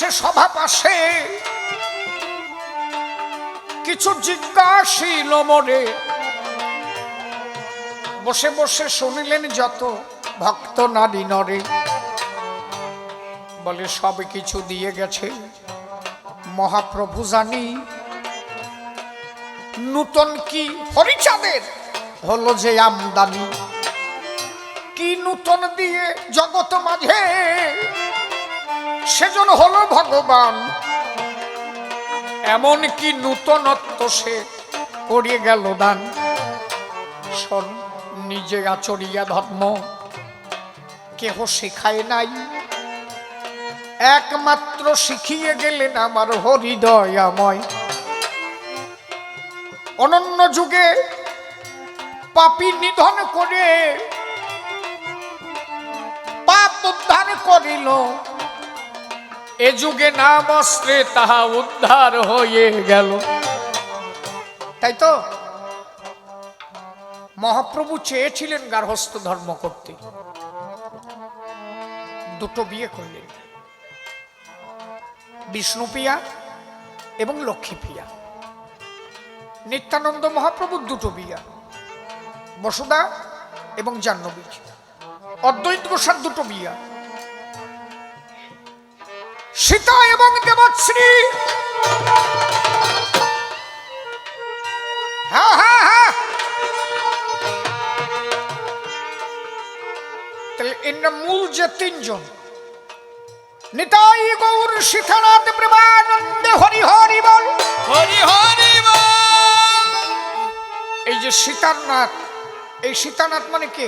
সে সভা পাশে কিছু জিজ্ঞাসিল মনে, বসে বসে শুনিলেন যত ভক্ত নারী নরে। বলে সব কিছু দিয়ে গেছে মহাপ্রভু জানি, নূতন কি হরিচাঁদের হলো যে আমদানি। কি নূতন দিয়ে জগৎ মাঝে সেজন হলো ভগবান, এমন কি নূতনত্ব সে করিয়ে গেল দান। শোন, নিজে আচরিয়া ধর্ম কেহ শেখায় নাই, একমাত্র শিখিয়ে গেলেন আমার হৃদয়াময়। অনন্য যুগে পাপী নিধন করে পাপ উদ্ধার করিল, এ যুগে নাম অস্ত্রে তাহা উদ্ধার হয়ে গেল। তাই তো মহাপ্রভু চেয়েছিলেন গার্হস্থ্য ধর্ম করতে, দুটো বিয়ে করলেন, বিষ্ণুপ্রিয়া এবং লক্ষ্মীপ্রিয়া। নিত্যানন্দ মহাপ্রভুর দুটো বিয়া, বসুদা এবং জাহ্নবী। অদ্বৈত ঘোষার দুটো বিয়া, সীতা এবং দেবশ্রী। হ্যাঁ হ্যাঁ হ্যাঁ, তাহলে এর মূল যে তিনজন, নিতাই গৌর সীতানাথ প্রেমানন্দে হরি হরি বল, হরি হরি বল। এই যে সীতানাথ, এই সীতানাথ মানে কে?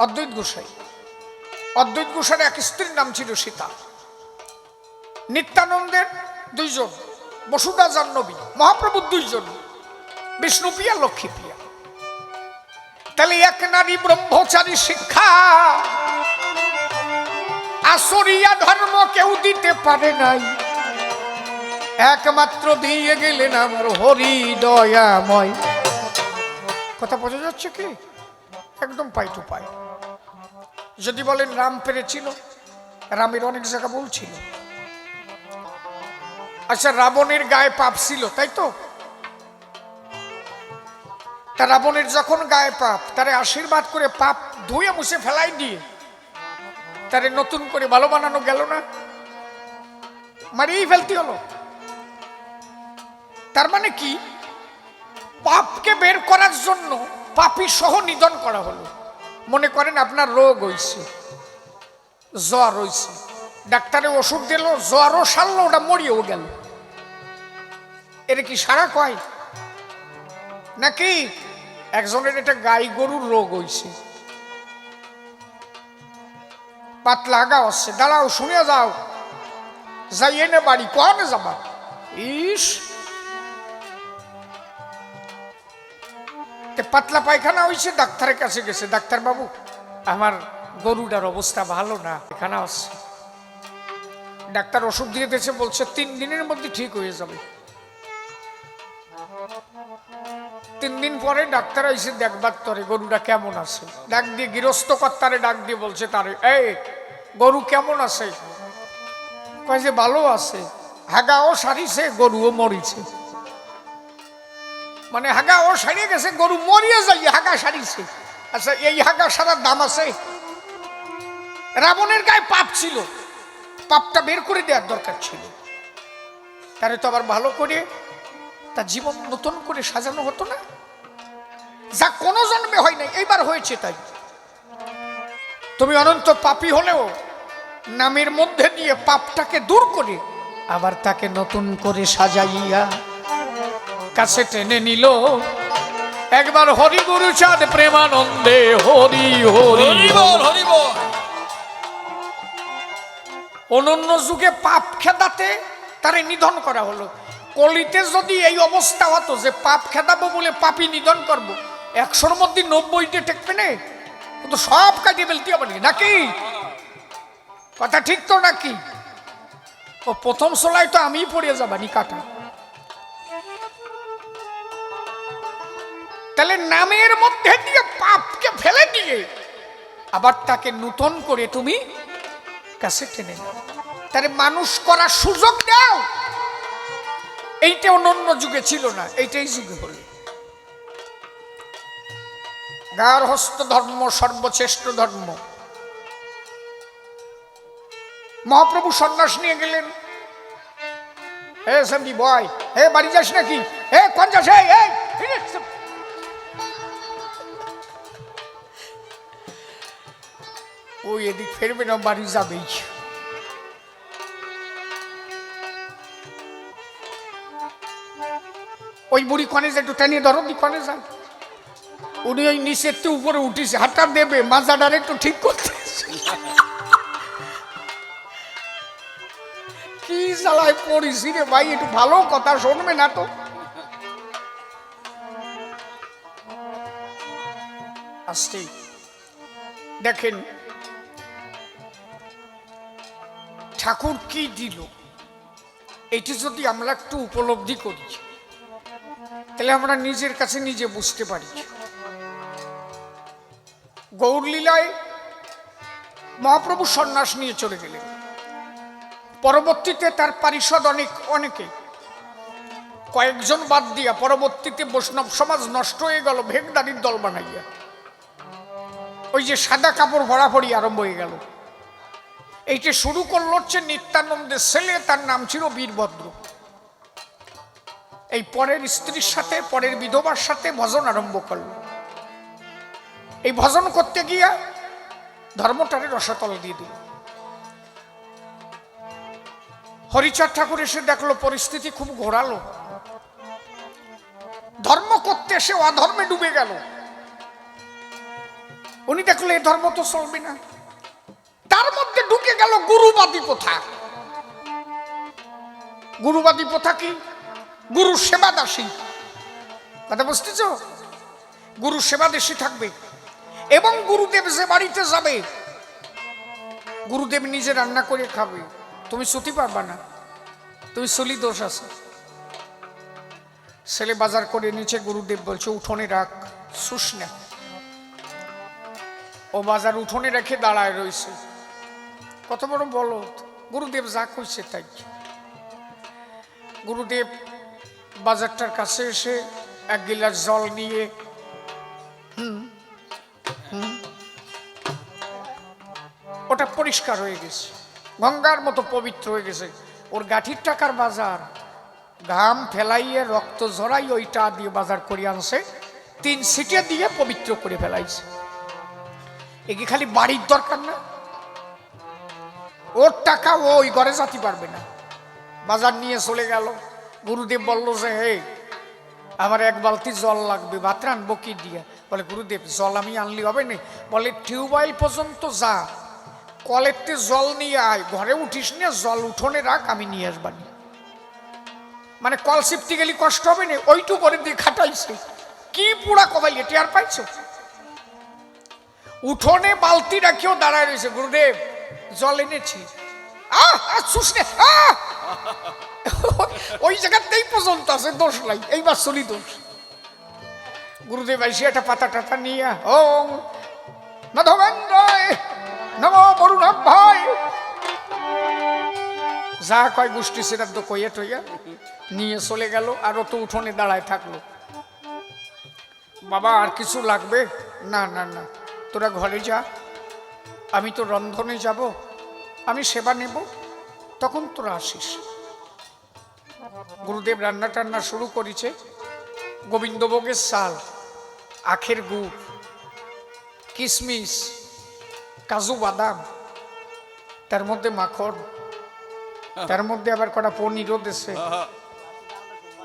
অদ্বৈত গোসাই। অদ্বৈত গোসাইর এক স্ত্রীর নাম ছিল সীতা। নিত্যানন্দের দুইজন, বসুদা জাহ্নবী। মহাপ্রভুর দুইজন, বিষ্ণুপ্রিয়া লক্ষ্মীপ্রিয়া। তাহলে এক নারী ব্রহ্মচারী শিক্ষা আসরিয়া ধর্ম কেউ দিতে পারে নাই, একমাত্র দিয়ে গেলেন আমার হৃদয়াময়। কথা বোঝা যাচ্ছে কি? একদম পাই টু পাই। যদি বলেন রাম পেরেছিল, রামের অনেক জায়গা বলছিল। আচ্ছা, রাবণের গায়ে পাপ ছিল, তাই তো? তা রাবণের যখন গায়ে পাপ, তারে আশীর্বাদ করে পাপ ধুয়ে মুছে ফেলাই দিয়ে তারে নতুন করে ভালো বানানো গেল না? মারিয়েই ফেলতে হলো। তার মানে কি? পাপকে বের করার জন্য পাপী সহ নিধন করা হলো। মনে করেন আপনার রোগ হয়েছে, জ্বর হয়েছে, ডাক্তারে ওষুধ দিল, জ্বরও সারলো, ওটা মরিয়েও গেল। এটা কি সারা কয় নাকি? একজনের এটা গাই গরুর রোগ হয়েছে, পাতলা আগা হচ্ছে, দাঁড়াও শুনে যাও, যাইয়ে না বাড়ি, কনে যাবা? ইস, পাতলা পায়খানা হয়েছে, ডাক্তারের কাছে গেছে। ডাক্তার বাবু, আমার গরুটার অবস্থা ভালো না, পায়খানা হচ্ছে। ডাক্তার ওষুধ দিয়ে দিয়েছে, বলছে 3 দিনের মধ্যে ঠিক হয়ে যাবে। 3 দিন পরে ডাক্তার এসে দেখবার তরে গরুটা কেমন আছে। ডাক দিয়ে গৃহস্থ কর্তারে ডাক দিয়ে বলছে তারে, এই গরু কেমন আছে? কয় যে ভালো আছে, হাগাও সারিছে, গরুও মরিছে। মানে হাগাও সারিয়ে গেছে, গরু মরিয়ে যাই, হাগা সারিছে। আচ্ছা, এই হাগা সারার দাম আছে? রাবণের গায়ে পাপ ছিল, পাপটা বের করে দেওয়ার দরকার ছিল। তারে তো আবার ভালো করে তার জীবন নতুন করে সাজানো হতো না? যা কোনো জন্মে হয় নাই, এইবার হয়েছে। তাই তুমি অনন্ত পাপী হলেও নামের মধ্যে দিয়ে পাপটাকে দূর করে আবার তাকে নতুন করে সাজাইয়া কাছে টেনে নিল। একবার হরি গুরু চাঁদ প্রেমানন্দে হরি হরি বল, হরি বল। অনন্য যুগে পাপ খেদাতে তারে নিধন করা হলো। কলিতে যদি এই অবস্থা হতো যে পাপ খেদাবো বলে পাপী নিধন করব, 100-র মধ্যে 90টা টেকবে না, কিন্তু সব কাটিয়ে ফেলতে হবে নাকি? কথা ঠিক তো নাকি? ও প্রথম সোলাই তো আমি পড়ে যাবানি কাটা। তাহলে নামের মধ্যে দিয়ে পাপকে ফেলে দিয়ে আবার তাকে নূতন করে তুমি কাছে টেনে নাও। তারে মানুষ করার সুযোগ দাও। এইটা অন্য যুগে ছিল না, এইটাই যুগে হল। গার্হস্থ্য ধর্ম সর্বশ্রেষ্ঠ ধর্ম। মহাপ্রভু সন্ন্যাস নিয়ে গেলেন। হে সবজি বয়, হে বাড়ি যাস নাকি, হে কোন যাস, ওই এদিক ফেরবে না, বাড়ি যাবেই। ওই বুড়ি কনে যায়, একটু টানিয়ে ধরো, দি কনে যায়। উনি ওই নিচের তো উপরে উঠিছে, হাতটা দেবে, মাজাটার একটু ঠিক করতে। কি জ্বালায় পড়িছি রে ভাই, একটু ভালো কথা শুনবে না তো। আসতে দেখেন ঠাকুর কি দিল, এটি যদি আমরা একটু উপলব্ধি করি তাহলে আমরা নিজের কাছে নিজে বুঝতে পারি। গৌরলীলায় মহাপ্রভু সন্ন্যাস নিয়ে চলে গেলেন। পরবর্তীতে তার পারিষদ অনেকে কয়েকজন বাদ দিয়া পরবর্তীতে বৈষ্ণব সমাজ নষ্ট হয়ে গেল, ভেগদারির দল বানাইয়া। ওই যে সাদা কাপড় ভরাভরি আরম্ভ হয়ে গেল। এইটা শুরু করলো হচ্ছে নিত্যানন্দের ছেলে, তার নাম ছিল বীরভদ্র। এই পরের স্ত্রীর সাথে, পরের বিধবার সাথে ভজন আরম্ভ করলো। এই ভজন করতে গিয়া ধর্মটারে রসাতল দিয়ে দিল। হরিচাঁদ ঠাকুর এসে দেখলো পরিস্থিতি খুব ঘোরালো। ধর্ম করতে এসে অধর্মে ডুবে গেল। উনি দেখলো এই ধর্ম তো চলবে না। তার মধ্যে ঢুকে গেল গুরুবাদী প্রথা। গুরুবাদী প্রথা কি? গুরু সেবাদাসী। কথা বুঝতেছ? গুরু সেবাদাসী থাকবে এবং গুরুদেব যে বাড়িতে যাবে গুরুদেব নিজে রান্না করে খাবে। তুমি ছুটি পারবা না, তুমি চলি দোষ আছে। ছেলে বাজার করে নিচে, গুরুদেব বলছে উঠোনে রাখ, শুস না। ও বাজার উঠোনে রেখে দাঁড়ায় রয়েছে। কত বড় বলো, গুরুদেব যা কইছে তাই। গুরুদেব বাজারটার কাছে এসে এক গিলাস জল নিয়ে ওটা পরিষ্কার হয়ে গেছে, গঙ্গার মতো পবিত্র হয়ে গেছে। ওর গাঠির টাকার বাজার, ঘাম ফেলাইয়ে রক্ত ঝরাই ওইটা দিয়ে বাজার করে আনছে, 3 সিটে দিয়ে পবিত্র করে ফেলাইছে। একে খালি বাড়ির দরকার না, ওর টাকা ও ওই ঘরে যেতে পারবে না। বাজার নিয়ে চলে গেল। গুরুদেব বলল যে হে আমার 1 বালতি জল লাগবে, ভাত রানবো কি দিয়া? বলে গুরুদেব জল আমি আনলি হবে না। বলে টিউবওয়েল পর্যন্ত যা, কলেতে জল নিয়ে আয়, ঘরে উঠিস না, জল উঠোনে রাখ, আমি নিয়ে আসবানি। মানে কল সিফটি গেলি কষ্ট হবে না, ওইটু করে দিয়ে খাটাইছে। কি পুরা কবাই এটি আর পাইছো? উঠোনে বালতি রাখিও দাঁড়ায় রয়েছে। গুরুদেব জল এনেছি। ওই জায়গাতেই পর্যন্ত আছে, দোষ নাই, এইবার চলি দোষ। গুরুদেব আইসি একটা পাতা টাতা নিয়ে ওম মাধবেন্দ্র নম বরুণাভ্যায় যা কয় গোষ্ঠী শ্রাদ্ধ কইয়া টইয়া নিয়ে চলে গেল। আর ও তো উঠোনে দাঁড়ায় থাকলো। বাবা আর কিছু লাগবে? না না না, তোরা ঘরে যা, আমি তো রন্ধনে যাব, আমি সেবা নেব, তখন তোরা আসিস। গুরুদেব রান্না টান্না শুরু করেছে। গোবিন্দভোগের চাল, আখের গুড়, কিশমিশ, কাজু বাদাম, তার মধ্যে মাখন, তার মধ্যে আবার কটা পনিরও দেশে,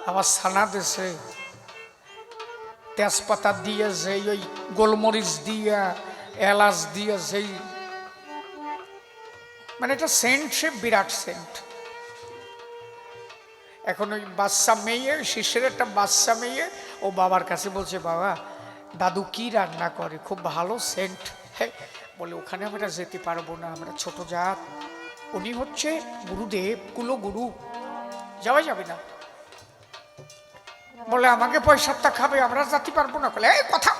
আবার ছানা দেশে, তেজপাতা দিয়ে যেই ওই গোলমরিচ দিয়া, এলাচ দিয়া যেই, মানে এটা সেন্ট, সে বিরাট সেন্ট। এখন ওই বাচ্চা মেয়ে, শিষ্যের একটা বাচ্চা মেয়ে, ও বাবার কাছে বলছে বাবা দাদু কি রান্না করে, খুব ভালো সেন্ট। হ্যাঁ বলে ওখানে আমরা যেতে পারবো না, আমরা ছোট জাত, উনি হচ্ছে গুরুদেব, কুলগুরু, যাওয়া যাবে না। বলে আমাকে পয়সাটা খাবে, আমরা যেতে পারবো না। বলে এই কথা,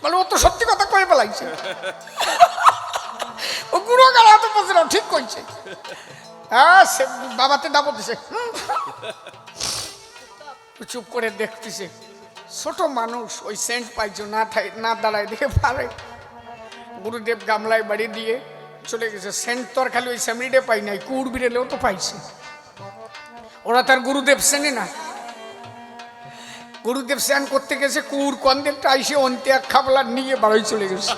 বলে ও তো সত্যি কথা কয়ে বেলাইছে। ও গুঁড়ো গালা তো বলছে না, ঠিক কইছে। হ্যাঁ, সে বাবাতে দাবো দিছে। চুপ করে দেখতেছে, ছোট মানুষ, ওই সেন্ট পাইছো না দাঁড়ায় দেখে পারে। গুরুদেব গামলায় বাড়ি দিয়ে চলে গেছে। সেন্ট তো আর খালি ওই স্যামরিডে পাই নাই, কুড় বিড়েলেও তো পাইছে। ওরা তার গুরুদেব সেনে না। গুরুদেব স্নান করতে গেছে, কুড় কন্দেবটা আইসে অন্তে এক খাবলা নিয়ে বাড়ি চলে গেছে।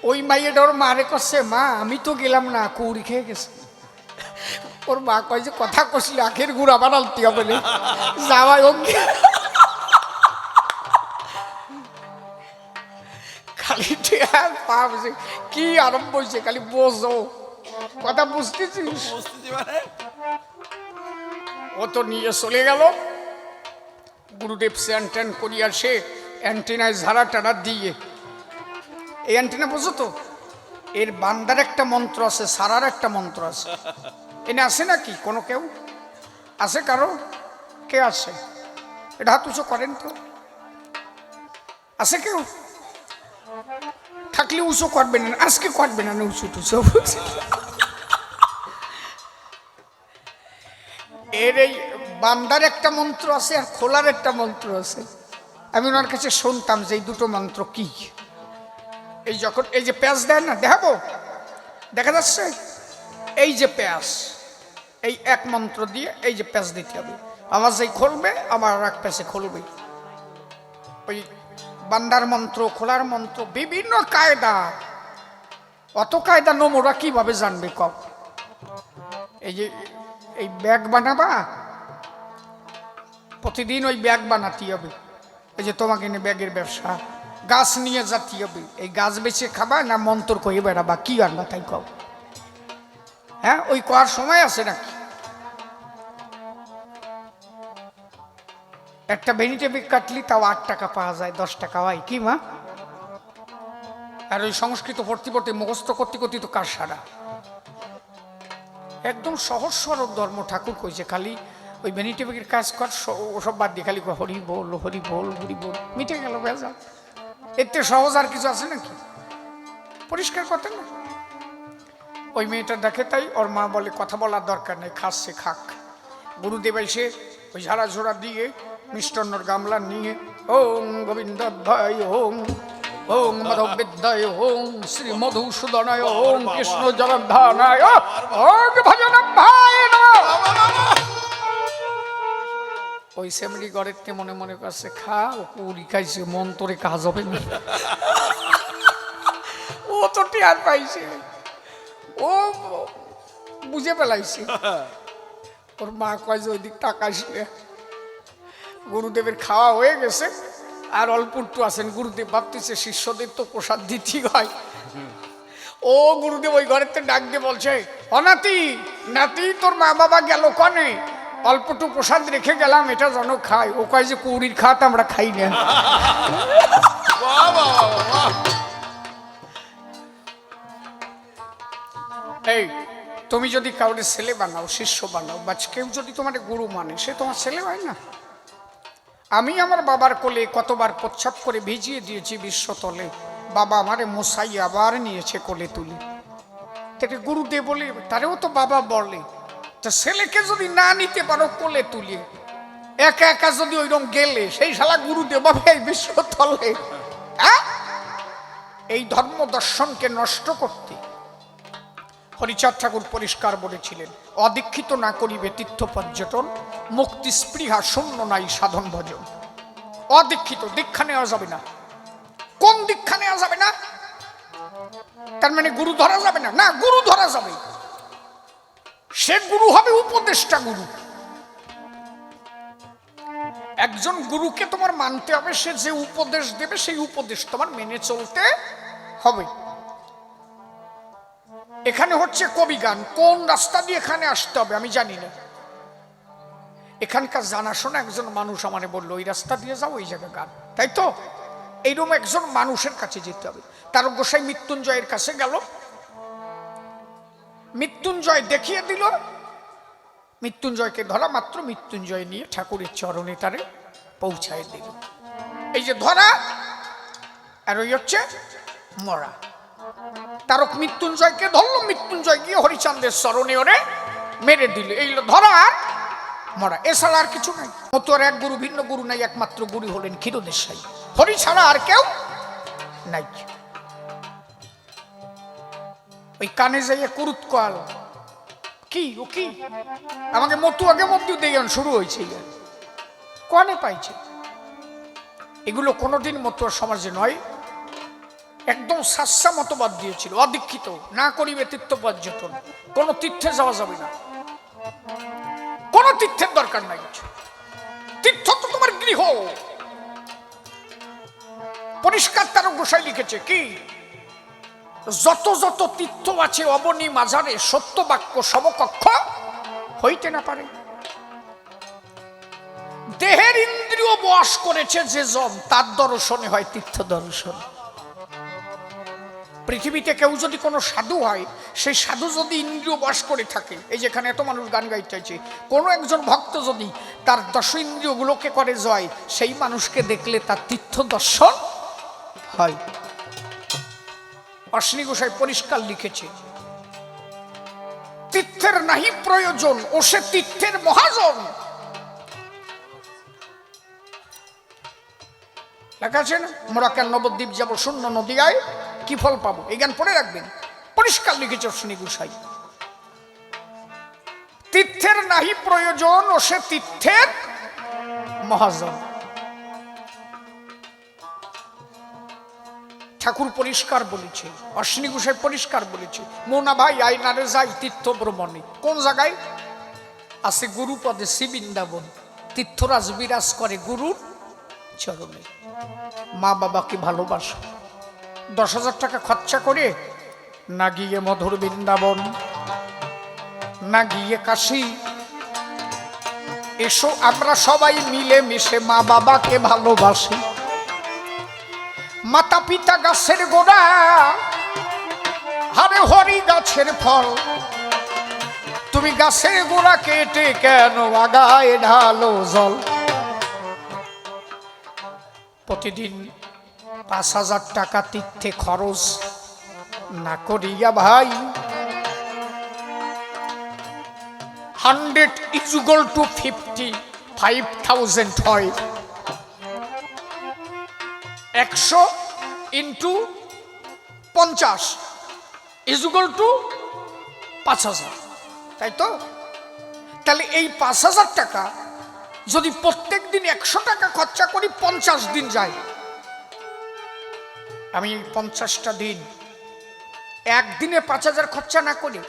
ওই মাইয়েটা ওর মারে করছে, মা আমি তো গেলাম না, কুড়ি খেয়ে গেছে। ওর মা কয় যে কথা কষলে আখের গুড় আবার আলতে হবে না, যাওয়াই অঙ্গে খালি পা বসে কি আরম্ভ হয়েছে, খালি বোঝো কথা বুঝতেছিস। ও তো নিয়ে চলে গেল। গুরুদেব স্নান ট্যান করিয়া সে অ্যান্টেনায় ঝাড়া টানা দিয়ে, এই অ্যান্টেনা বুঝো তো, এর বান্দার একটা মন্ত্র আছে, সারার একটা মন্ত্র আছে। এনে আছে নাকি কোনো কেউ আছে? কারো কে আছে? এটা হাত উঁচু করেন তো, আছে কেউ? থাকলে উঁচু করবেন না, আজকে করবেন না উঁচু টুচু। এর এই বান্দার একটা মন্ত্র আছে আর খোলার একটা মন্ত্র আছে। আমি ওনার কাছে শুনতাম যে এই দুটো মন্ত্র কি। এই যখন এই যে প্যাঁচ দেয় না, দেখাবো, দেখা যাচ্ছে এই যে প্যাঁচ, এই এক মন্ত্র দিয়ে এই যে প্যাঁচ দিতে হবে, আমার যেই খুলবে আমার আর এক প্যাঁচে খুলবে। ওই বান্দার মন্ত্র, খোলার মন্ত্র, বিভিন্ন কায়দা। অত কায়দা নোমরা কিভাবে জানবে কব? এই যে এই ব্যাগ বানাবা, প্রতিদিন ওই ব্যাগ বানাতে হবে। এই যে তোমাকে নিয়ে ব্যাগের ব্যবসা, গাছ নিয়ে যাতে হবে, এই গাছ বেছে খাবা না মন্ত্র কয়ে বেড়াবা, কি আনবা তাই কও? হ্যাঁ, ওই করার সময় আছে নাকি? একটা ভেজিটেবিল কাটলি তাও 8 টাকা পাওয়া যায়, 10 টাকা হয় কি মা? আর ওই সংস্কৃত পড়তে পড়তে মুখস্থ করতে করতে তো কার সারা। একদম সহজ সরল ধর্ম। ঠাকুর কইছে খালি ওই ভেজিটেবিলের কাজ কর, ওসব বাদ দিয়ে খালি হরি বল হরি বল হরি বল, মিটে গেল বেজা। এতে সহজ আর কিছু আছে নাকি? পরিষ্কার কথা না। ওই মেয়েটা দেখে, তাই ওর মা বলে কথা বলার দরকার নেই, খাচ্ছে খাক। গুরুদেব এসে ওই ঝাড়া ঝোড়া দিয়ে মিষ্টান্নর গামলা নিয়ে ওং গোবিন্দায় ওং, ওং মাধব বিদ্যায় ওং, শ্রী মধুসূদনায় ওং, কৃষ্ণ জগদ্ধানায় ওং ভজন ভাই নমঃ। ওই সেমরি গড়েরতে মনে মনে করছে, খা ও কুড়ি খাইছে, মন তোরে কাজ হবে না। ও তো টিয়ার পাইছে, ও বুঝে পেলাইছে। ওর মা কয় যে ওই দিক তাকাইস না। গুরুদেবের খাওয়া হয়ে গেছে আর অল্প একটু আছেন। গুরুদেব ভাবতেছে শিষ্যদের তো প্রসাদ দিতেই হয়। ও গুরুদেব ওই ঘরের ডাক দিয়ে বলছে, অনাতি নাতি তোর মা বাবা গেল কনে, অল্পটু প্রসাদ রেখে গেলাম, এটা যেন খাই। ও কয় যে কুড়ির খাত আমরা খাই না। এই তুমি যদি কাউরে ছেলে বানাও, শিষ্য বানাও, বা কেউ যদি তোমার গুরু মানে, সে তোমার ছেলে হয় না? আমি আমার বাবার কোলে কতবার প্রচ্ছাপ করে ভিজিয়ে দিয়েছি বিশ্বতলে, বাবা আমারে মোসাই আবার নিয়েছে কোলে তুলে। তাকে গুরুদেব বলে, তারেও তো বাবা বলে। তা ছেলেকে যদি না নিতে পারো কোলে তুলে, একা একা যদি ওইরকম গেলে, সেই শালা গুরুদেব হবে এই বিশ্বতলে? এই ধর্ম দর্শনকে নষ্ট করতে হরিচাঁদ ঠাকুর পরিষ্কার বলেছিলেন, অদীক্ষিত না করিবে তীর্থ পর্যটন, মুক্তি স্পৃহা শূন্য নাই সাধন ভজন। অদীক্ষিত, দীক্ষা নেওয়া যাবে না। কোন দীক্ষা নেওয়া যাবে না? তার মানে গুরু ধরা যাবে না? না, গুরু ধরা যাবে। সে গুরু হবে উপদেষ্টা গুরু। একজন গুরুকে তোমার মানতে হবে, সে যে উপদেশ দেবে সেই উপদেশ তোমার মেনে চলতে হবে। এখানে হচ্ছে কবি গান, কোন রাস্তা দিয়ে এখানে আসতে হবে আমি জানি না। এখানকার জানাশোনা একজন মানুষ আমারে বললো, ওই রাস্তা দিয়ে যাও, ওই জায়গায় গান, তাই তো? এইরকম একজন মানুষের কাছে যেতে হবে। তার গোসাই মৃত্যুঞ্জয়ের কাছে গেল, মৃত্যুঞ্জয় দেখিয়ে দিল। মৃত্যুঞ্জয়কে ধরা মাত্র মৃত্যুঞ্জয় নিয়ে ঠাকুরের চরণে তারে পৌঁছায় দিল। এই যে ধরা আর ওই হচ্ছে মরা। তারক মৃত্যুঞ্জয়কে ধরলো, মৃত্যুঞ্জয় গিয়ে হরিচাঁদের চরণে ওরে মেরে দিল। এই ধরা আর মরা, এছাড়া আর কিছু নাই। মতুয়ার এক গুরু, ভিন্ন গুরু নাই, একমাত্র গুরু হলেন ক্ষীরদেশাই। হরি ছাড়া আর কেউ নাই। ওই কানে যাইয়া কুরুত কল কি ও কি আমাকে মতুয়াকে মধ্যে দিয়ে শুরু হয়েছে, কানে পাইছে। এগুলো কোনোদিন মতুয়া সমাজে নয়, একদম সাচ্চা মতবাদ দিয়েছিল। অদীক্ষিত না করিবে তীর্থ পর্যটন, কোন তীর্থে যাওয়া যাবে না, কোন তীর্থের দরকার নাই। তীর্থ তো তোমার গৃহ। পরিষ্কার তারক গোসাই লিখেছে কি, যত যত তীর্থ আছে অবনী মাঝারে, সত্য বাক্য সমকক্ষ হইতে না পারে। দেহের ইন্দ্রিয় বশ করেছে যে জন, তার দর্শনে হয় তীর্থ দর্শন। পৃথিবীতে কেউ যদি কোনো সাধু হয়, সেই সাধু যদি ইন্দ্রিয় বশ করে থাকে, এই যেখানে এত মানুষ গান গাইতেছে, কোনো একজন ভক্ত যদি তার দশ ইন্দ্রিয়গুলোকে করে জয়, সেই মানুষকে দেখলে তার তীর্থ দর্শন হয়। অশ্বিনী গোসাই পরিষ্কার লিখেছে, তীর্থের নাহি প্রয়োজন, ও সে তীর্থের মহাজন। লেখা আছে না, মোরা কেন নবদ্বীপ যাবো, শূন্য নদীয়ায় কি ফল পাবো। এই গান পড়ে রাখবেন, পরিষ্কার লিখেছে অশ্বিনী গোসাই। তীর্থের নাহি প্রয়োজন, ও সে তীর্থের মহাজন। ঠাকুর পরিষ্কার বলেছে, অশ্বিনী গোসাই পরিষ্কার বলেছে, মোনা ভাই আইনারে যাই তীর্থ ভ্রমণে। কোন জায়গায় আছে? গুরুপদে শ্রী বৃন্দাবন, তীর্থরাজ বিরাজ করে গুরুর চরণে। মা বাবাকে ভালোবাসো, 10,000 টাকা খরচা করে না গিয়ে মধুর বৃন্দাবন, না গিয়ে কাশী, এসো আমরা সবাই মিলে মিশে মা বাবাকে ভালোবাসি। মাতা পিতা গাছের গোড়া, হারে হরি গাছের ফল, তুমি গাছের গোড়া কেটে কেন আগায় ঢালো জল। প্রতিদিন 5,000 টাকা তীর্থে খরচ না করিয়া ভাই, 100 = 55,000 হয়। 100 × 50 = 5,000, তাই তো? তাহলে এই 5,000 টাকা যদি প্রত্যেক দিন 100 টাকা খরচা করি, 50 দিন যায়। আমি 50টা দিন একদিনে 5,000 খরচা না করি,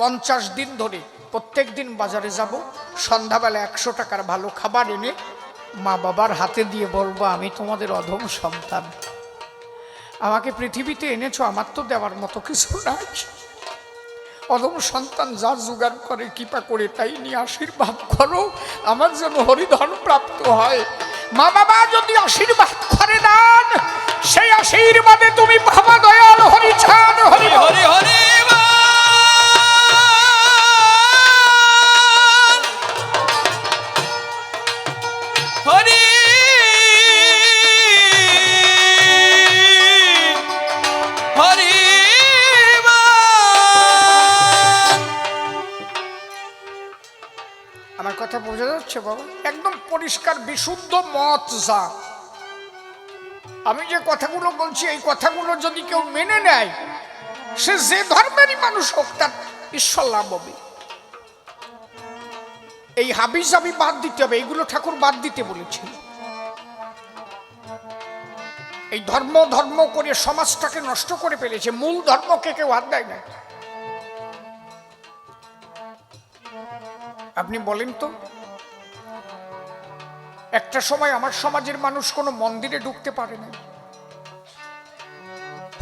50 দিন ধরে প্রত্যেক দিন বাজারে যাব, সন্ধ্যাবেলা 100 টাকার ভালো খাবার এনে মা বাবার হাতে দিয়ে বলবো, আমি তোমাদের অধম সন্তান, আমাকে পৃথিবীতে এনেছো, আমার তো দেওয়ার মতো কিছু নাই। অধম সন্তান যা জোগাড় করে কৃপা করে তাই নিয়ে আশীর্বাদ করো, আমার যেন হরিধন প্রাপ্ত হয়। মা বাবা যদি আশীর্বাদ করে দেন, সেই আশীর্বাদে তুমি বাবা দয়াল হরিচাঁদ হরি হরি হরি কথা বোঝা যাচ্ছে বাবা? একদম পরিষ্কার বিশুদ্ধ মত যা। আমি যে কথাগুলো বলছি, এই কথাগুলো যদি কেউ মেনে নেয়, সে যে ধর্মেরই মানুষ হোক, তার ঈশ্বর লাভ হবে। এই হাবি জাবি বাদ দিতে হবে, এইগুলো ঠাকুর বাদ দিতে বলেছিল। এই ধর্ম ধর্ম করে সমাজটাকে নষ্ট করে ফেলেছে, মূল ধর্মকে কেউ হাত দেয় না। আপনি বলেন তো, একটা সময় আমার সমাজের মানুষ কোনো মন্দিরে ঢুকতে পারে না।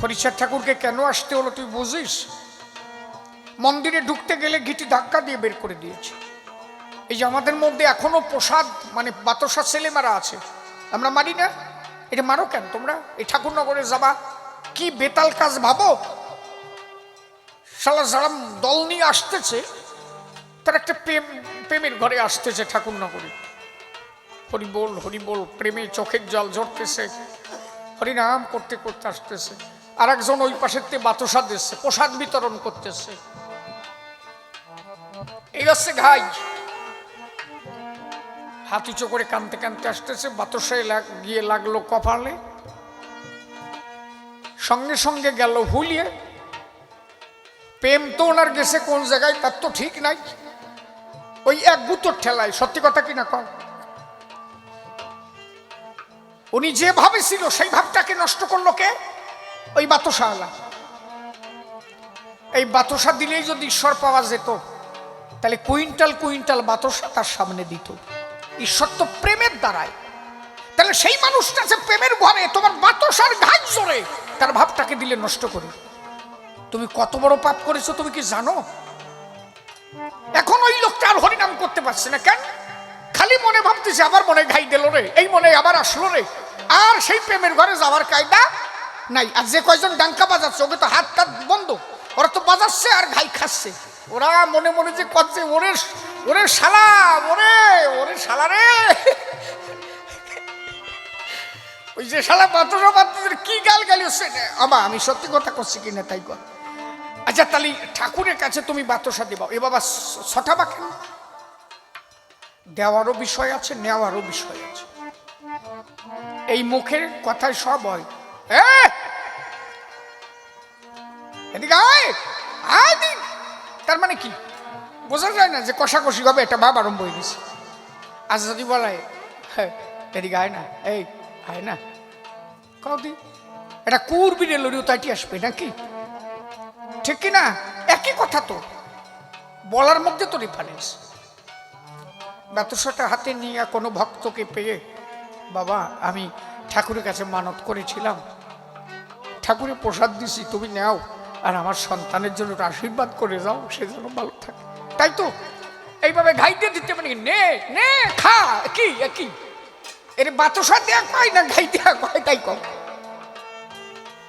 হরিচাঁদ ঠাকুরকে কেন আসতে হলো তুই বুঝিস? মন্দিরে ঢুকতে গেলে গিটি ধাক্কা দিয়ে বের করে দিয়েছে। এই যে আমাদের মধ্যে এখনো প্রসাদ মানে বাতাসা ছেলেমারা আছে, আমরা মারি না। এটা মারো কেন তোমরা? এই ঠাকুরনগরে যাবা, কি বেতাল কাজ ভাবো। শালা যারা দল নিয়ে আসতেছে, তার একটা প্রেমের ঘরে আসতেছে ঠাকুরনগরে। হরি বল প্রেমে চোখের জল ঝরতেছে, হরিনাম করতে করতে আসতেছে। আর একজন ওই পাশের থেকে বাতাসা দিচ্ছে, প্রসাদ বিতরণ করতেছে। এই হচ্ছে ঘাই, হাত উঁচু করে কানতে কানতে আসতেছে, বাতাসায় গিয়ে লাগলো কপালে, সঙ্গে সঙ্গে গেল ভুলিয়ে। প্রেম তো ওনার গেছে কোন জায়গায় তার তো ঠিক নাই, ওই এক গুতোর ঠেলায়। সত্যি কথা কিনা কম, উনি যে ভাবে ছিল সেই ভাবটাকে নষ্ট করলো কে? ওই বাতাসাওয়ালা। এই বাতাসা দিলেই যদি ঈশ্বর পাওয়া যেত, তাহলে কুইন্টাল কুইন্টাল বাতাসা তার সামনে দিত। ঈশ্বর তো প্রেমের দ্বারায়। তাহলে সেই মানুষটা যে প্রেমের ঘরে তোমার বাতাসার ঘাট জোরে তার ভাবটাকে দিলে নষ্ট করে, তুমি কত বড় পাপ করেছো তুমি কি জানো? এখন ওই লোকটা আর হরিনাম করতে পারছে না কেন? খালি মনে ভাবতেছে আবার মনে ঘাই দিল রে, এই মনে আবার আসলো রে। আর সেই প্রেমের ঘরে যাওয়ার কায়দা নাই। আর যে কয়জন ডাঙ্কা বাজাচ্ছে ওকে তো হাত টাত বন্ধ, ওরা তো বাজাচ্ছে আর ঘাই খাচ্ছে। ওরা মনে মনে যে করছে ওরে ওরে শালা, ওরে ওরে শালা রে, ওই যে শালা বাতাসা বাতাসের কি গাল গালি হচ্ছে। আমি সত্যি কথা করছি কিনা তাই কর। আচ্ছা তাহলে ঠাকুরের কাছে তুমি বাতাসা দিবা, এ বাবা ছটাবা কেন? দেওয়ারও বিষয় আছে, নেওয়ারও বিষয় আছে। এই মুখের কথায় সব হয়। এদিকে আয় আয় দিন, তার মানে কি বোঝা যায় না যে কষাকষি হবে, এটা ভাব আরম্ভ হয়ে গেছে। আজ যদি বলায় এদিকে আয় না, এই আয় না, কদিন এটা কুরবিনে লড়িও তাইটি আসবে নাকি? ঠিক কিনা? একই কথা তো, বলার মধ্যে তো ডিফারেন্স। বাতাসাটা হাতে নিয়ে কোনো ভক্তকে পেয়ে, বাবা আমি ঠাকুরের কাছে মানত করেছিলাম, ঠাকুরের প্রসাদ দিছি, তুমি নাও আর আমার সন্তানের জন্য আশীর্বাদ করে যাও, সে যেন ভালো থাকে। তাই তো এইভাবে ঘাইতে দিতে মানে নে নে খা, কি একই এর বাতাসা দেয়া কয় না ঘাই দেয়া কয়, তাই কম।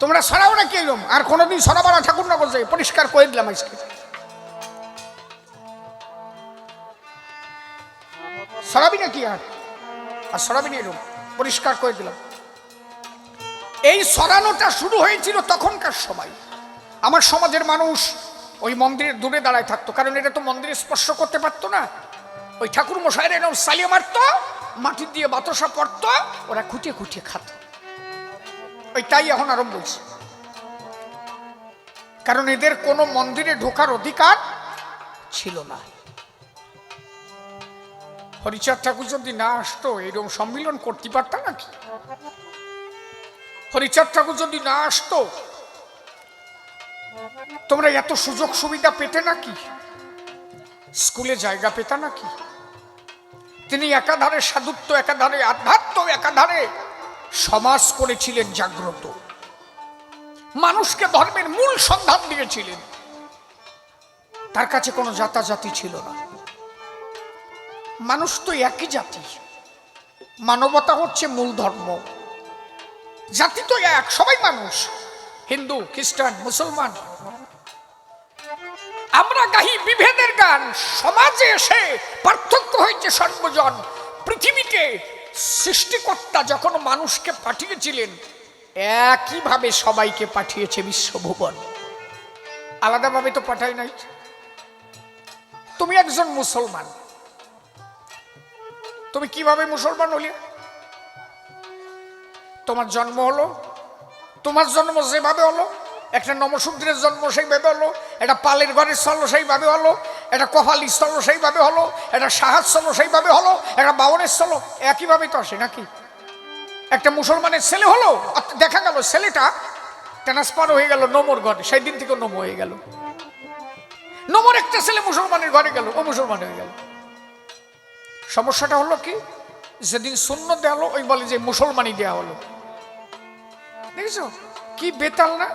তোমরা সরাও না কি এরকম? আর কোনোদিন সরাবো না ঠাকুর না বলছে, পরিষ্কার করে দিলাম আজকে। সরাবি না কি আর সরাবি না, এরকম পরিষ্কার করে দিলাম। এই সরানোটা শুরু হয়েছিল তখনকার সময়। আমার সমাজের মানুষ ওই মন্দিরের দূরে দাঁড়ায় থাকতো, কারণ এটা তো মন্দিরে স্পর্শ করতে পারতো না। ওই ঠাকুর মশাইয়ের এরকম সালিয়ে মারতো, মাটি দিয়ে বাতাসা পড়তো, ওরা খুঁটিয়ে খুঁটিয়ে খাত। ওই তাই এখন আরম্ভ হয়েছে, কারণ এদের কোনো মন্দিরে ঢোকার অধিকার ছিল না। হরিচাঁদ ঠাকুর যদি না আসতো এরকম সম্মিলন করতে পারত নাকি? হরিচাঁদ ঠাকুর যদি না আসতো তোমরা এত সুযোগ সুবিধা পেতে নাকি? স্কুলে জায়গা পেতা নাকি? তিনি একাধারে সাধুত্ব, একাধারে আধ্যাত্ম, একাধারে সমাজ করেছিলেন জাগ্রত, মানুষকে ধর্মের মূল সন্ধান দিয়েছিলেন। তার কাছে কোনো জাতাজাতি ছিল না, মানুষ তো একই জাতি, মানবতা হচ্ছে মূল ধর্ম, জাতি তো এক, সবাই মানুষ, হিন্দু খ্রিস্টান মুসলমান। আমরা গাহি বিভেদের গান, সমাজে এসে পার্থক্য হয়েছে সর্বজন। পৃথিবীতে সৃষ্টিকর্তা যখন মানুষকে পাঠিয়েছিলেন একইভাবে সবাইকে পাঠিয়েছে বিশ্বভুবন, আলাদাভাবে তো পাঠায় নাই। তুমি একজন মুসলমান, তুমি কিভাবে মুসলমান হলে? তোমার জন্ম হলো, তোমার জন্ম যেভাবে হলো, একটা নমশূদ্রের জন্ম সেইভাবে হলো, একটা পালের ঘরের স্থল সেইভাবে হলো, একটা কপালি স্থল সেইভাবে হলো, একটা সাহায্য স্থল সেইভাবে হলো, একটা বাউনের স্থল একইভাবে তো আসে নাকি? একটা মুসলমানের ছেলে হলো, দেখা গেল ছেলেটা ট্রান্সফার হয়ে গেল নমর ঘরে, সেই দিন থেকে নম হয়ে গেল। নমর একটা ছেলে মুসলমানের ঘরে গেল, ও মুসলমান হয়ে গেল। সমস্যাটা হলো কি, যেদিন সুন্নত দেওয়া হলো ওই বলে যে মুসলমানই দেওয়া হলো। দেখেছো কি বেতাল না?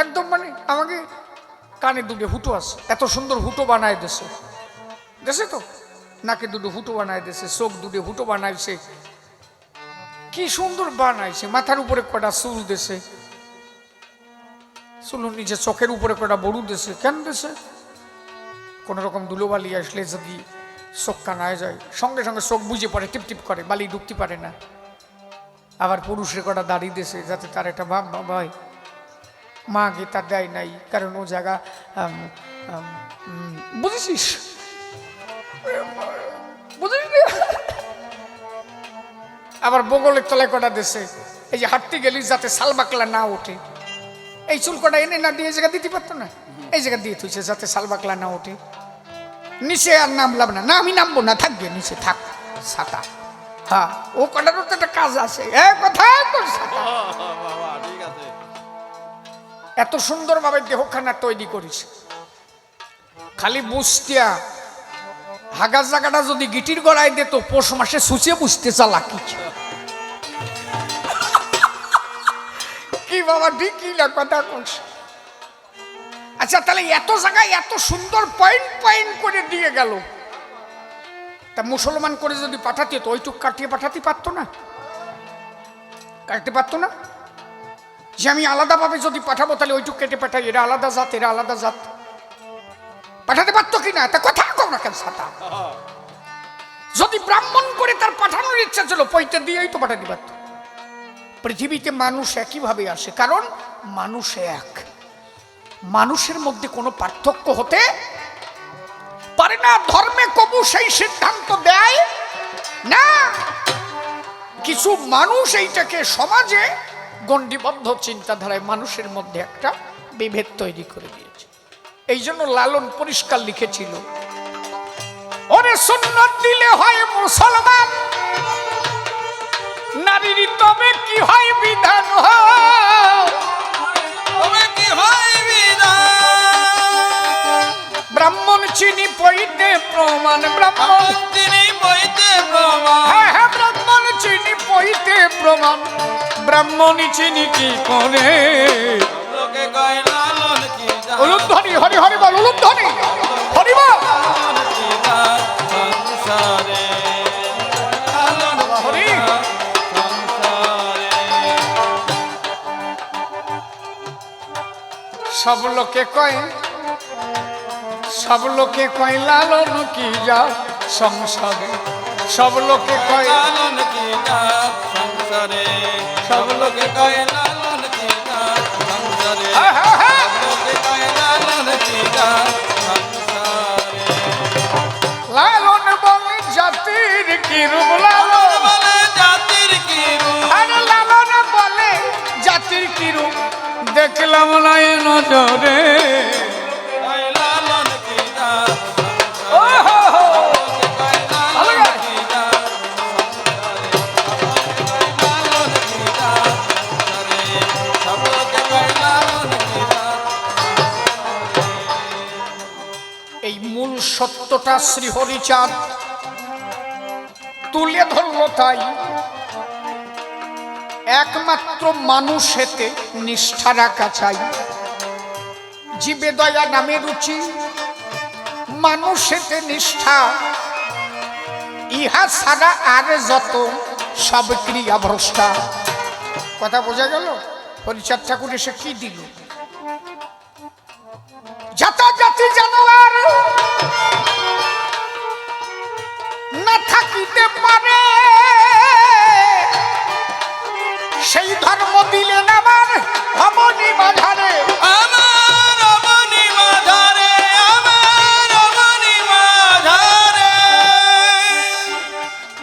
একদম মানে আমাকে কানে দুটো হুটো আছে, এত সুন্দর হুটো বানায় দেশে, দেশে তো নাকে দুটো হুটো বানায় দেশে, চোখ দুটো হুটো বানাইছে, কি সুন্দর বানাইছে। মাথার উপরে কটা চুল দেশে, চুল নিচে চোখের উপরে কটা বড়ু দেশে। কেন দেশে? কোন রকম ধুলোবালি আসলে যদি চোখ কানায় যায়, সঙ্গে সঙ্গে চোখ বুঝে পড়ে, টিপ টিপ করে, বালি ঢুকতে পারে না। আবার পুরুষের কটা দাড়ি দিয়েছে যাতে তার একটা ভাব হয়। মাকে তার দেয় নাই, কারণ ও জায়গা বুঝেছিস বুঝেছিস। আবার বগলের তলায় কটা দিয়েছে, এই যে হাঁটতে গেলি যাতে সালবাকলা না ওঠে। এই চুল কটা এনে না দিয়ে এই জায়গা দিতে পারতো না, এই জায়গা দিয়ে তুইছে যাতে সালবাকলা না ওঠে। নিচে আর নামলাম না, না আমি নামবো না, থাকবে নিচে থাক ছাতা। হ্যাঁ, ও কটারও তো একটা কাজ আছে। কোথায় তোর ছাতা? বাবা ঠিক আছে। এত সুন্দরভাবে দেহখানা তৈরি করিস, খালি বুঝতিয়া হাগার জায়গাটা যদি গিটির গড়াই দিত পৌষ মাসে সুচিয়ে বুঝতে চালা কি বাবা ঠিকই না কথা কস। আচ্ছা তাহলে এত জায়গায় এত সুন্দর পয়েন্ট পয়েন্ট করে দিয়ে গেল, তা মুসলমান করে যদি পাঠাতে তো ওইটুক কাটিয়ে পাঠাতে পারতো না, কাটতে পারতো না। যে আমি আলাদাভাবে যদি পাঠাবো তাহলে ওইটুক কেটে পাঠাই, এরা আলাদা জাত এরা আলাদা জাত, পাঠাতে পারতো কিনা? তা কথা কম না কেন ছাতা? যদি ব্রাহ্মণ করে তার পাঠানোর ইচ্ছা ছিল পয়টা দিয়েই তো পাঠাতে পারত। পৃথিবীতে মানুষ একইভাবে আসে, কারণ মানুষ এক, মানুষের মধ্যে কোনো পার্থক্য হতে পারে না। ধর্মে কবু সেই সিদ্ধান্ত দেয় না। কিছু মানুষ এইটাকে সমাজে গণ্ডিবদ্ধ চিন্তাধারায় মানুষের মধ্যে একটা বিভেদ তৈরি করে দিয়েছে। এই জন্য লালন পরিষ্কার লিখেছিল, ওরে সুন্নত দিলে হয় মুসলমান, নারীর তবে কি হয় বিধান, তবে কি হয় বিধান, ব্রাহ্মণ চিনি পইতে প্রমাণ, ব্রাহ্মণ চিনি পইতে প্রমাণ, হ্যাঁ হ্যাঁ ব্রাহ্মণ চিনি পইতে প্রমাণ, ব্রাহ্মণ চিনি কি করে। লোকে কয় লালন কি জাত, উলুধ্বনি হরি হরি বল, উলুধ্বনি হরি বল। লালন কি জাত সংসারে, লালন হরি। কি জাত সংসারে। সব লোকে কয়, সব লোকে কয় লালন কি জাত সংসারে, সব লোকে কয় লালন কি জাত সংসারে, সব লোকে কয় লালন কি জাত সংসারে, হ্যাঁ, হ্যাঁ, হ্যাঁ। সব লোকে কয় লালন কি জাত সংসারে। লালন বলে জাতির কি রূপ, লালন বলে জাতির কি রূপ, আরে লালন বলে জাতির কি রূপ, দেখলাম না এ নজরে। কয় লালন কি জাত ও হো হো। কয় লালন কি জাত লালন কি জাত সংসারে, সব লোকে কয় লালন কি জাত। এই মূল সত্যটা শ্রীহরিচাঁদ তুলে ধরল, তাই একমাত্র মানুষেতে নিষ্ঠা রাখা চাই। জীবে দয়া নামে রুচি, মানুষেতে নিষ্ঠা, ইহা ছাড়া আর যত সব ক্রিয়া ভ্রষ্টা। কথা বোঝা গেল? হরিচাঁদ ঠাকুর এসে কি দিল? জাতি জানোয়ার না থাকিতে পারে, সেই ধর্ম দিলেন আমার অমনি বাধারে। আমার অবনি মাঝারে, আমার অবনি মাঝারে,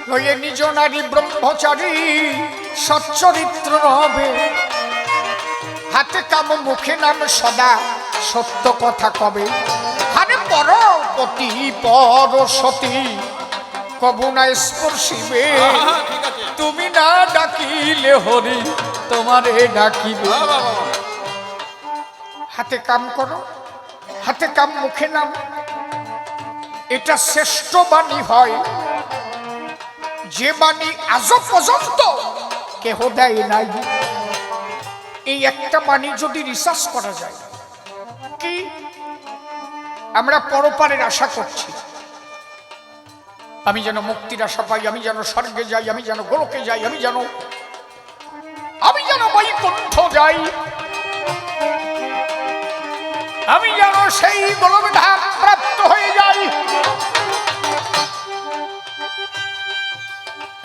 লয়ে নিজ নারী ব্রহ্মচারী সচ্চরিত্র হবে, হাতে কাম মুখে নাম সদা সত্য কথা কবে। আরে পরপতি পরসতী কবু না স্পর্শিবে, ঠিক আছে। তুমি না ডাকিলে হরি তোমারে ডাকিবে। বাবা, হাতে কাম করো, হাতে কাম মুখে নাম, এটা শ্রেষ্ঠ বাণী হয়, যে বাণী আজ পর্যন্ত কেহ দেয় নাই। এই একটা বাণী যদি রিসার্চ করা যায়, কি আমরা পরপারের আশা করছি, আমি যেন মুক্তির আশা পাই, আমি যেন স্বর্গে যাই, আমি যেন গোলকে যাই, আমি যেন বৈকুণ্ঠ যাই, আমি যেন সেই গোলক ধাম প্রাপ্ত হয়ে যাই।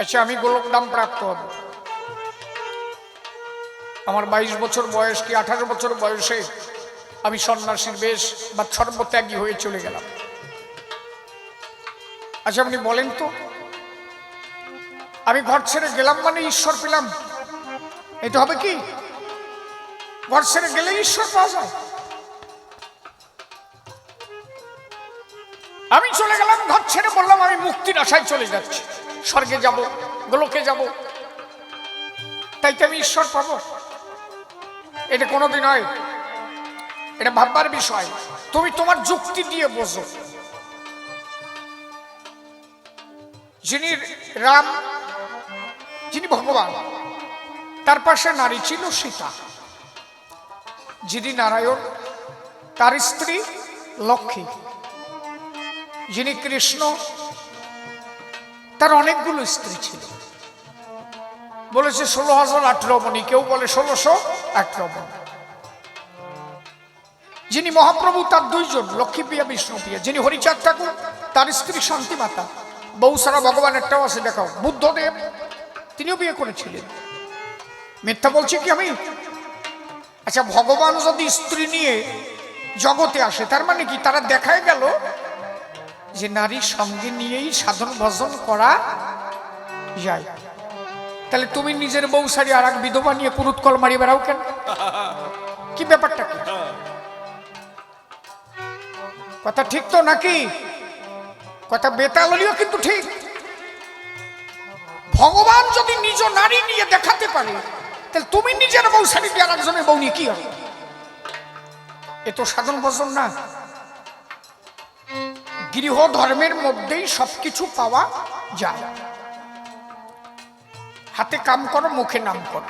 আচ্ছা আমি গোলক ধাম প্রাপ্ত হব, আমার 22 বছর বয়স কি 18 বছর বয়সে আমি সন্ন্যাসীর বেশ বা সর্বত্যাগী হয়ে চলে গেলাম। আচ্ছা আপনি বলেন তো, আমি ঘর ছেড়ে গেলাম মানে ঈশ্বর পেলাম, এটা হবে কি? ঘর ছেড়ে গেলে ঈশ্বর পাওয়া যায়? আমি চলে গেলাম ঘর ছেড়ে, বললাম আমি মুক্তির আশায় চলে যাচ্ছি, স্বর্গে যাব, গোলকে যাব, তাই তো আমি ঈশ্বর পাবো? এটা কোনোদিন হয়? এটা ভাববার বিষয়। তুমি তোমার যুক্তি দিয়ে বোঝো। যিনি রাম, যিনি ভগবান, তার পাশে নারী ছিল সীতা। যিনি নারায়ণ, তার স্ত্রী লক্ষ্মী। যিনি কৃষ্ণ, তার অনেকগুলো স্ত্রী ছিল। বলেছে 16,018 মণি, কেউ বলে 1618 মণি। যিনি মহাপ্রভু, তার দুইজন, লক্ষ্মী প্রিয়া বিষ্ণু প্রিয়া। যিনি হরিচাঁদ ঠাকুর, তার স্ত্রী শান্তি মাতা। বহু সারা ভগবান একটাও আছে দেখাও। বুদ্ধদেব, তিনিও বিয়ে করেছিলেন। মিথ্যা বলছি কি আমি? আচ্ছা, ভগবান যদি স্ত্রী নিয়ে জগতে আসে, তার মানে কি তারা দেখায় গেল যে নারীর সঙ্গে নিয়েই সাধন ভজন করা যায়? তাহলে তুমি নিজের বউ সারি আর এক বিধবা নিয়ে কুরুৎকল মারি বেড়াও কেন? কি ব্যাপারটা কি? কথা ঠিক তো নাকি? কথা বেতালিও কিন্তু ঠিক। ভগবান যদি নিজ নারী নিয়ে দেখাতে পারে, তাহলে তুমি নিজের বউ সারি দিয়ে আর একজনের বউ নিয়ে কি হবে? এ তো সাধন ভজন না। গৃহ ধর্মের মধ্যেই সবকিছু পাওয়া যায়। হাতে কাম করো, মুখে নাম করো।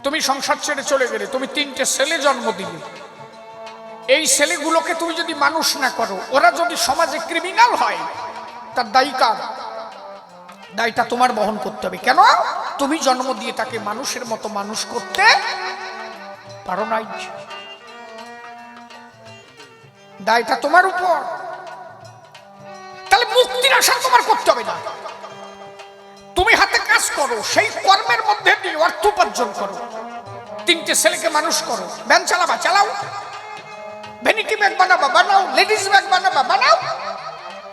তুমি সংসার ছেড়ে চলে গেলে, তুমি 3টে ছেলে জন্ম দিলে, এই ছেলেগুলোকে তুমি যদি মানুষ না করো, ওরা যদি সমাজে ক্রিমিনাল হয়, তার দায়ী কার? দায়টা তোমার বহন করতে হবে। কেন? তুমি জন্ম দিয়ে তাকে মানুষের মতো মানুষ করতে পারো নাই। দায়টা তোমার উপর। তাহলে মুক্তির আশা তোমার করতে হবে না। তুমি হাতে কাজ করো, সেই কর্মের মধ্যে দিয়ে অর্থ উপার্জন করো। 3টে ছেলেকে মানুষ করো। ভ্যান চালাবা, চালাও। ভ্যানিটি ব্যাগ বানাবা, বানাও। লেডিস ব্যাগ বানাবা, বানাও।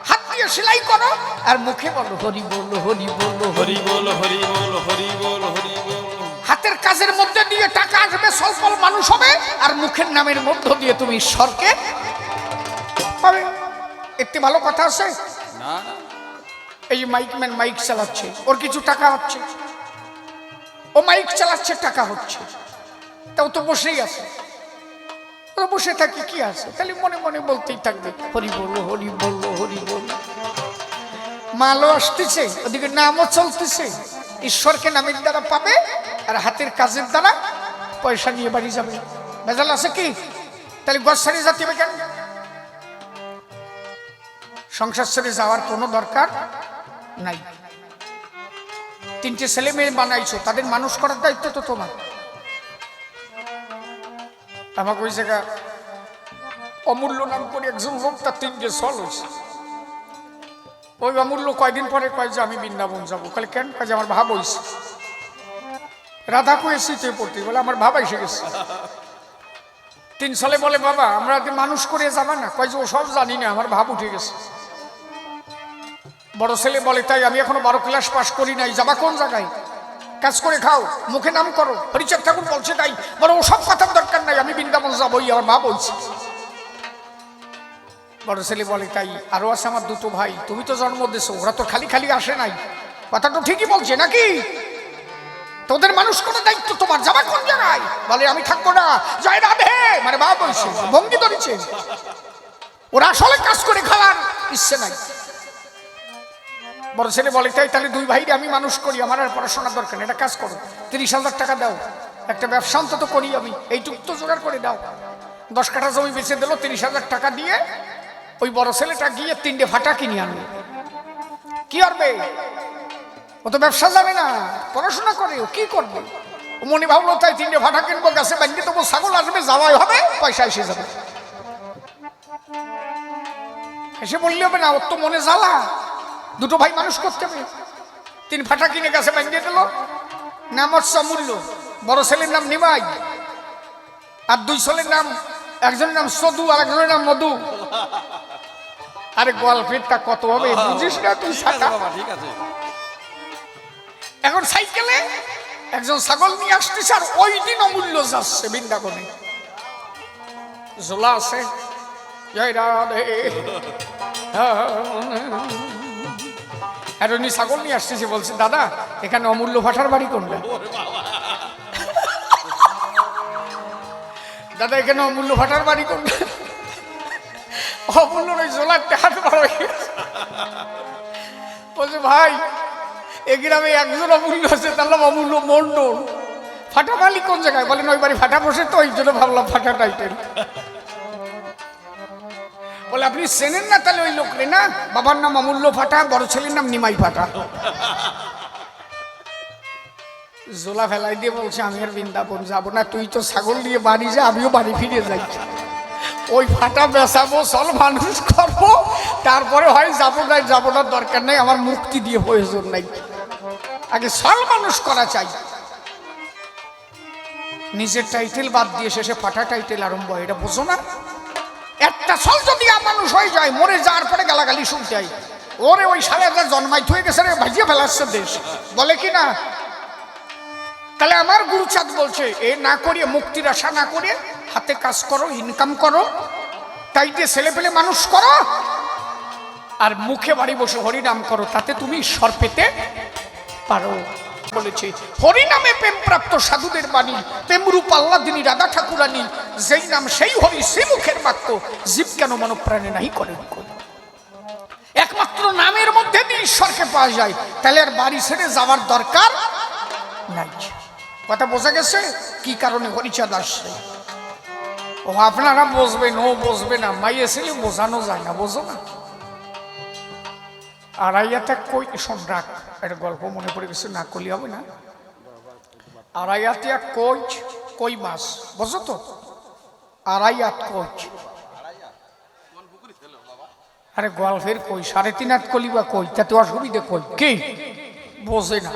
হাত দিয়ে সেলাই করো, আর মুখে বলো হরি বল, হরি বল, হরি বল, হরি বল, হরি বল, হরি বল। হাতের কাজের মধ্যে দিয়ে টাকা আসবে, সফল মানুষ হবে, আর মুখের নামের মধ্য দিয়ে তুমি ঈশ্বরকে পাবে। একটি ভালো কথা আছে না না, এই যে মাইকম্যান মাইক চালাচ্ছে, ওর কিছু টাকা হচ্ছে। ও মাইক চালাচ্ছে, টাকা হচ্ছে, তাও তো বসেই আছে। ও বসে থাকে, কি আছে? তাহলে মনে মনে বলতেই থাকবে হরি বল, হরি বল, হরি বল। মালও আসতেছে, ওদিকে নামও চলতেছে। ঈশ্বরকে নামের দ্বারা পাবে, আর হাতের কাজের দ্বারা পয়সা নিয়ে বাড়ি যাবে। ভেজাল আছে কি? তাহলে গছ ছেড়ে যেতে হবে কেন? সংসার ছেড়ে যাওয়ার কোনো দরকার নাই। 3টে ছেলে মেয়ে বানাইছো, তাদের মানুষ করার দায়িত্ব তো তোমার। আমাকে ওই জায়গা অমূল্য নাম করে একজন লোক, তার 3টে ছল হয়েছে। ওই অমূল্য কয়দিন পরে কয় যে আমি বৃন্দাবন যাবো। কালে কেন? কাজ আমার ভাব হয়েছে। রাধা কয়ে শীতে পড়তে বলে আমার ভাব এসে গেছে। 3 সালে বলে বাবা আমরা মানুষ করে যাবা না? কয় যে ও সব জানি না, আমার ভাব উঠে গেছে। বড় ছেলে বলে তাই আমি এখনো 12 ক্লাস পাস করি নাই, যাবা কোন জায়গায়? কাজ করে খাও, মুখে নাম করো। হরিচাঁদ ঠাকুর বলছে তাই। বড় ওসব কথার দরকার নাই, আমি বৃন্দাবন যাবোই, আমার মা বলছে। বড় ছেলে বলে তাই আরো আছে আমার 2টো ভাই, তুমি তো জন্ম দিয়েছো, ওরা তো খালি খালি আসে নাই। কথা তো ঠিকই বলছে নাকি? তোদের মানুষ করার দায়িত্ব তোমার, যাবা কোন জায়গায়? বলে আমি থাকবো না, জয় রাধে, মানে মা বলছে, ভঙ্গি ধরেছে। ওরা আসলে কাজ করে খাওয়ার ইচ্ছে নাই। বড় ছেলে বলে তাই তাহলে 2 ভাইরে আমি মানুষ করি, আমার আর পড়াশোনার দরকার নেই, এটা কাজ করো। 30,000 টাকা দাও, একটা ব্যবসা অন্তত করি আমি, এইটুকু তো জোগাড় করে দাও। 10 কাঠা জমি বেচে দিল, 30,000 টাকা দিয়ে ওই বড় ছেলেটা গিয়ে 3টে ফাটা কিনে আনলো। কি করবে? ও তো ব্যবসা জানে না, পড়াশোনা করে, ও কি করবে? ও মনে ভাবলো তাই 3টে ফাটা কিনবো, গাছে বাঁধিয়ে দেবো, ছাগল আসবে, যাওয়াই হবে, পয়সা এসে যাবে। এসে বললে হবে না, ওর তো মনে জ্বালা, 2টো ভাই মানুষ করতে হবে। 3 ফাটা কিনে গাছে বাঁধিয়ে দিল, নাম হচ্ছে অমূল্য। বড় ছেলের নাম নিমাই, আর দুই ছেলের নাম, একজনের নাম সদু আর একজনের নাম মধু। আরে গল্পেরটা কত হবে বুঝিস না তুই? ঠিক আছে বাবা, ঠিক আছে। এখন সাইকেলে একজন ছাগল নিয়ে আসতেছে, আর ওই দিন অমূল্য যাচ্ছে বৃন্দাবনে, ঝোলা আছে, জয় রাধে। আর উনি ছাগল নিয়ে আসতেছে, বলছে দাদা এখানে অমূল্য ভাটার বাড়ি কোনটা? দাদা এখানে অমূল্য ভাটার বাড়ি কোনটা? অমূল্য ওই জোলার হাত বার হয়ে গেছে। বলছে ভাই এ গ্রামে একজন অমূল্য আছে, তার নাম অমূল্য মন্ডল। ফাটা মালিক কোন জায়গায়? বলেন ওই বাড়ি ফাটা বসে, তো ওই জন্য ভাবলাম ফাটা টাইটেল। বলে আপনি চেনেন না তাহলে ওই লোক রে? না, বাবার নাম অমূল্য ফাটা, বড় ছেলের নাম নিমাই ফাটা। জোলা ফেলাই দিয়ে বলছে আমি আর বৃন্দাবন যাবো না, তুই তো ছাগল দিয়ে বাড়ি যা, আমিও বাড়ি ফিরে যাই। ওই ফাটা বেসাবো, চল মানুষ করবো, তারপরে হয় যাবো নাই, যাবো না দরকার নাই, আমার মুক্তি দিয়ে প্রয়োজন নাই, আগে চল মানুষ করা চাই। নিজের টাইটেল বাদ দিয়ে শেষে ফাটা টাইটেল আরম্ভ, এটা বোঝো না? একটা চল যদি মানুষ হয়ে যায়, মরে যাওয়ার পরে গালাগালি শুনতে হয়, ওরে ওই সাড়ে হাজার জন্মাই থয়ে গেছে রে, ভাজিয়ে ফেলাচ্ছে দেশ, বলে কি না? তাহলে আমার গুরুচাঁদ বলছে এ না করিয়ে, মুক্তির আশা না করিয়ে হাতে কাজ করো, ইনকাম করো, তাই দিয়ে ছেলে পেলে মানুষ করো, আর মুখে বাড়ি বসে হরিনাম করো, তাতে তুমি ঈশ্বর পেতে পারো। বলেছে হরিনামে প্রেম প্রাপ্ত সাধুদের বাণী, প্রেমরূপ আল্লাদিনী রাধা ঠাকুরানী, যেই নাম সেই হরি, সেই মুখের বাক্য, জীব কেন মনপ্রাণে নাই করে। একমাত্র নামের মধ্যে দিয়ে ঈশ্বরকে পাওয়া যায়, তাহলে আর বাড়ি ছেড়ে যাওয়ার দরকার নাই। কথা বোঝা গেছে? কি কারণে হরিচাঁদ আসছে? ও আপনারা বুঝবেন, ও বুঝবে না, মাইয়ে ছেলে বোঝানো যায় না, বোঝো না? আড়াইয়াতে কই, শোন রাখ, একটা গল্প মনে পড়ে গেছে, না করলে হবে না। আড়াইয়াতে এক কই, কই মাছ, বোঝো তো? আড়াইয়াত কই, আরে গল্পের কই, 3.5 হাত কলি বা কই, তাতে অসুবিধে কই, কি বোঝে না।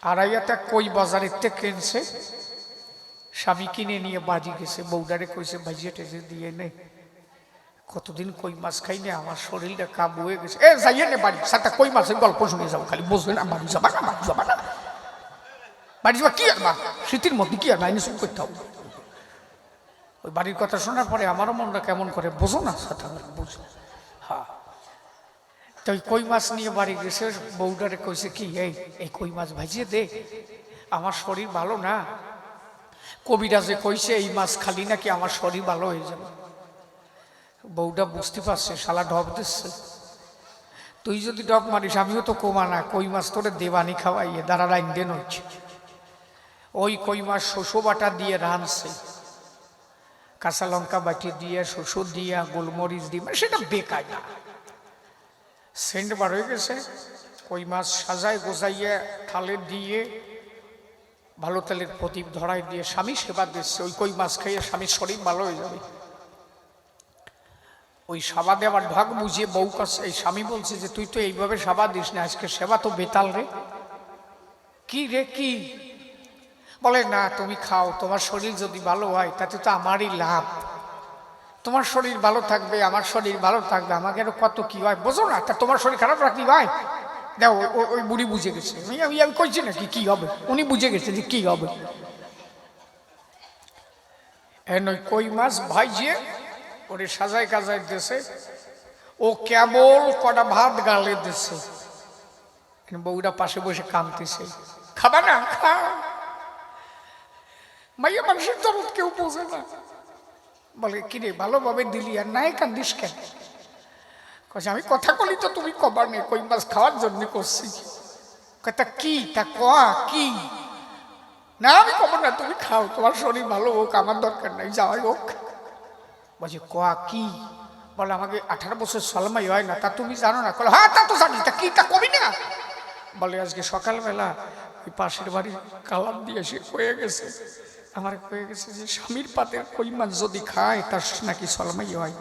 আড়াইয়াতে কই বাজারের থেকে কিনছে, স্বামী কিনে নিয়ে বাজি গেছে, বউডারে কইছে ভাজিয়ে টেজে দিয়ে নে, কতদিন কই মাছ খাই না, আমার শরীরটা কাবু হয়ে গেছে, এ যাইয়ে নে বাড়ি, সাথে কই মাছের গল্প শুনে যাও, খালি বুঝবে না, বাড়ি যাবা না, বাড়ি যাবা না, বাড়ি যাবা কি আর বা স্মৃতির মধ্যে কি আর মাইনে শুরু করতে হবে। ওই বাড়ির কথা শোনার পরে আমারও মনটা কেমন করে, বোঝো না? সাথে বুঝো, হ্যাঁ। তো ওই কই মাছ নিয়ে বাড়ি গেছে, বউডারে কইছে কি এই কই মাছ ভাজিয়ে দে, আমার শরীর ভালো না, কবিরাজে কইছে এই মাছ খালি নাকি আমার শরীর ভালো হয়ে যাবে। বউটা বুঝতে পারছে শালা ঢপ দিচ্ছে, তুই যদি ঢপ মারিস আমিও তো কমা না, কই মাছ তোরে দেবানি খাওয়াইয়ে দাঁড়া রাইন্দেন হচ্ছে। ওই কই মাছ শস্য বাটা দিয়ে রাঁধছে, কাঁচা লঙ্কা বাটি দিয়ে, শস্য দিয়ে, গোলমরিচ দিয়ে, সেটা বেকায় না, সেন্ট বার হয়ে গেছে। কই মাছ সাজায় গোজাইয়ে থালে দিয়ে, ভালো তেলের প্রদীপ ধরাই দিয়ে স্বামী সেবা দিচ্ছে, ওই কই মাছ খাইয়ে স্বামীর শরীর ভালো হয়ে যাবে। ওই সাবা দেওয়ার ঢাক বুঝিয়ে বউ কাছে, এই স্বামী বলছে যে তুই তো এইভাবে সাবা দিস না, আজকে সেবা তো বেতাল রে। কি রে কি? বলে না তুমি খাও, তোমার শরীর যদি ভালো হয় তাতে তো আমারই লাভ, তোমার শরীর ভালো থাকবে, আমার শরীর ভালো থাকবে, আমাকে আরো কত কি হয় বোঝো না? তা তোমার শরীর খারাপ রাখলি ভাই, দেখো ওই বুড়ি বুঝে গেছে, আমি কইছি নাকি কি হবে, উনি বুঝে গেছে যে কি হবে। ওই কই মাছ ভাইজিয়ে ওরে সাজাই কাজাই দিয়েছে, ও কেবল কটা ভাত গালে দিচ্ছে, বউরা পাশে বসে কাঁদতেছে, খাবা না খা, মাইয়া মানুষের দরদ কেউ বোঝে না। বলে কিরে ভালোভাবে দিলি আর নাই কান্দিস কেন? আমি কথা বলি তো তুমি কবার নেই, কই মাছ খাওয়ার জন্য করছি। কথা কি তা কয়া কি? না আমি কব না, তুমি খাও, তোমার শরীর ভালো হোক, আমার দরকার নাই, যাওয়াই হোক। বলছে কয়া কি? বলে আমাকে 18 বছর সালমাই হয় না, তা তুমি জানো না? বলে হ্যাঁ তা তো জানি, তা কি তা কবি না? বলে আজকে সকালবেলা ওই পাশের বাড়ির কালাম দিয়ে সে কয়ে গেছে, আমার কয়ে গেছে যে স্বামীর পাতের কই মাছ যদি খায় তার নাকি সলমাই হয়।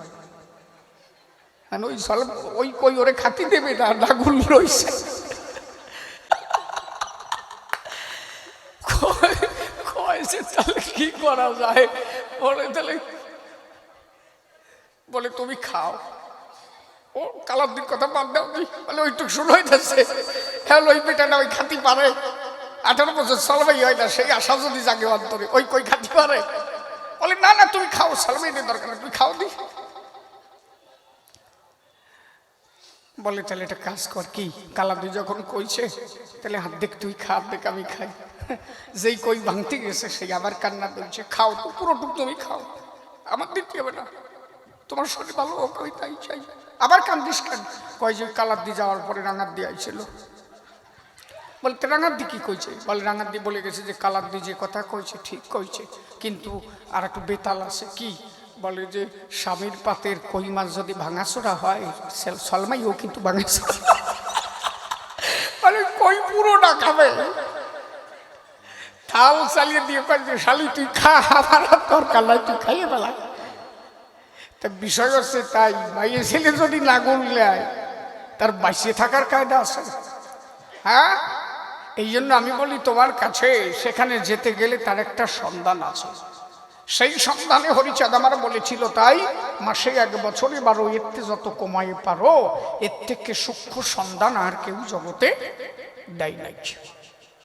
আর ওই সলম ওই কই ওরে খাতি দেবে না, লাগুল রয়েছে। পাইছে, তাহলে কি করা যায়? বলে তাহলে বলে তুমি খাও। ও কালাবদির কথা বাদ দাও, বলে ওইটুক শুরু হইতেছে। হ্যাঁ ওই বেটাটা ওই খাতি পারে, 18 বছর সালমাই হয় না, সেই আশা যদি জাগে অন্তরে, ওই কই খাতি পারে? বলে না না তুমি খাও, সালমাইনের দরকার না, তুমি খাও দি। বলে তাহলে একটা কাজ কর, কি? কালাবদি যখন কইছে তাহলে হাত দেখ তুই খা, হাত দেখ আমি খাই। যেই কই ভাঙতে গেছে সেই আবার কান্না করছে, খাও তো পুরোটুক তুমি খাও, আমার দিতে হবে না, তোমার শরীর ভালো হোক, আমি তাই চাই। আবার কান্দিস কেন? কয় যে কালাবদি যাওয়ার পরে রাঙাদ্দি আইছিল। বলতে রাঙাদ্দি কি কইছে? বলে রাঙাদ্দি বলে গেছে যে কালাবদি যে কথা কইছে ঠিক কইছে, কিন্তু আর একটু বেতাল আছে। কি? বলে যে স্বামীর পাতের কই মাছ যদি ভাঙাচোরা হয়, সলমাইও কিন্তু ভাঙাচোরা। বলে কই পুরোটা খাবে, থাল চালিয়ে দিয়ে কয় যে শালি তুই খা, আমার আর দরকার নাই, তুই খাইয়ে ফেলা। তা বিষয় হচ্ছে তাই, মাইয়ে ছেলে যদি না গুনলে তার বাঁচিয়ে থাকার কায়দা আছে। হ্যাঁ, এই জন্য আমি বলি তোমার কাছে সেখানে যেতে গেলে তার একটা সন্ধান আছে। সেই সন্ধানে হরিচাঁদ আমার বলেছিল, তাই মাসে 1 বছরে 12 এতে যত কমাই পারো, এর থেকে সূক্ষ্ম সন্ধান আর কেউ জগতে দেয় নাই।